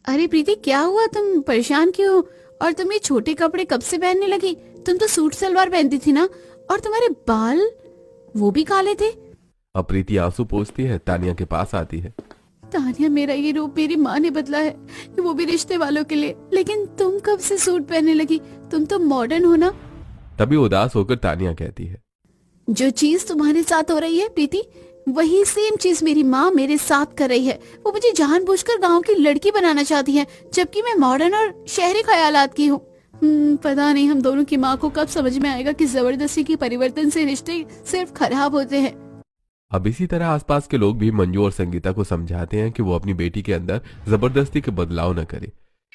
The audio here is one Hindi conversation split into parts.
अरे प्रीति, क्या हुआ? तुम परेशान क्यों हो? और तुम ये छोटे कपड़े कब से पहनने लगी? तुम तो सूट सलवार पहनती थी ना? और तुम्हारे बाल वो भी काले थे। अब प्रीति आंसू पोंछती है, तानिया के पास आती है। तानिया, मेरा ये रूप मेरी माँ ने बदला है, वो भी रिश्ते वालों के लिए। लेकिन तुम कब से सूट पहनने लगी? तुम तो मॉडर्न हो ना। तभी उदास होकर तानिया कहती है, जो चीज तुम्हारे साथ हो रही है प्रीति, वही सेम चीज मेरी माँ मेरे साथ कर रही है। वो मुझे जानबूझकर गांव की लड़की बनाना चाहती है, जबकि मैं मॉडर्न और शहरी ख्यालात की हूँ। पता नहीं हम दोनों की माँ को कब समझ में आएगा कि जबरदस्ती के परिवर्तन से रिश्ते सिर्फ खराब होते हैं। अब इसी तरह आसपास के लोग भी मंजू और संगीता को समझाते हैं कि वो अपनी बेटी के अंदर जबरदस्ती के बदलाव न करे।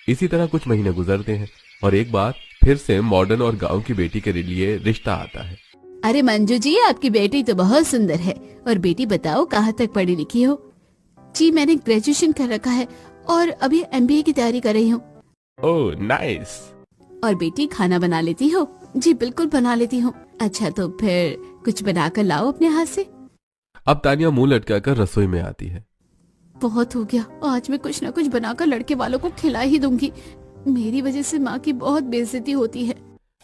इसी तरह कुछ महीने गुजरते हैं और एक बार फिर से मॉडर्न और गांव की बेटी के लिए रिश्ता आता है। अरे मंजू जी, आपकी बेटी तो बहुत सुंदर है। और बेटी बताओ, कहाँ तक पढ़ी लिखी हो? जी मैंने ग्रेजुएशन कर रखा है और अभी एमबीए की तैयारी कर रही हूँ। Oh nice. और बेटी, खाना बना लेती हो? जी बिल्कुल बना लेती हूँ। अच्छा तो फिर कुछ बनाकर लाओ अपने हाथ से। अब तानिया मुंह लटकाकर रसोई में आती है। बहुत हो गया, आज मैं कुछ न कुछ बनाकर लड़के वालों को खिला ही दूंगी। मेरी वजह से माँ की बहुत बेइज्जती होती है।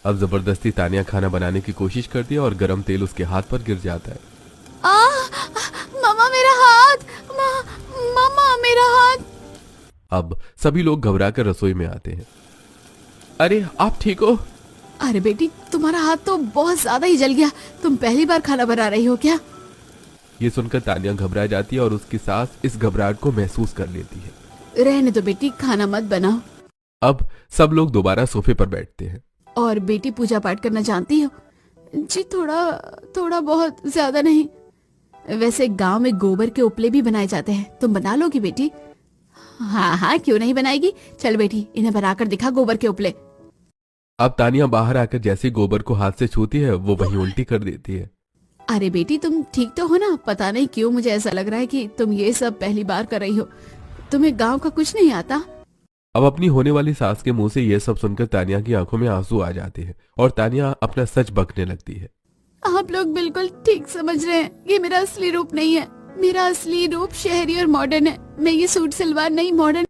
अब जबरदस्ती तानिया खाना बनाने की कोशिश करती है और गरम तेल उसके हाथ पर गिर जाता है। मामा मेरा हाथ, मामा मेरा हाथ। अब सभी लोग घबराकर रसोई में आते हैं। अरे आप ठीक हो? अरे बेटी, तुम्हारा हाथ तो बहुत ज्यादा ही जल गया। तुम पहली बार खाना बना रही हो क्या? ये सुनकर तानिया घबरा जाती है और उसकी सास इस घबराहट को महसूस कर लेती है। रहने दो बेटी, खाना मत बनाओ। अब सब लोग दोबारा सोफे पर बैठते हैं। और बेटी, पूजा पाठ करना जानती हो? जी थोड़ा बहुत, ज्यादा नहीं। वैसे गांव में गोबर के उपले भी बनाए जाते हैं, तुम बना लोगी बेटी? हाँ हाँ, क्यों नहीं बनाएगी। चल बेटी, इन्हें बनाकर दिखा गोबर के उपले। अब तानिया बाहर आकर जैसे ही गोबर को हाथ से छूती है वो वहीं उल्टी कर देती है। अरे बेटी, तुम ठीक तो हो ना? पता नहीं क्यों मुझे ऐसा लग रहा है कि तुम ये सब पहली बार कर रही हो। तुम्हें गांव का कुछ नहीं आता। अब अपनी होने वाली सास के मुंह से ये सब सुनकर तानिया की आंखों में आंसू आ जाते हैं और तानिया अपना सच बकने लगती है। आप लोग बिल्कुल ठीक समझ रहे हैं, ये मेरा असली रूप नहीं है। मेरा असली रूप शहरी और मॉडर्न है। मैं ये सूट सलवार नहीं, मॉडर्न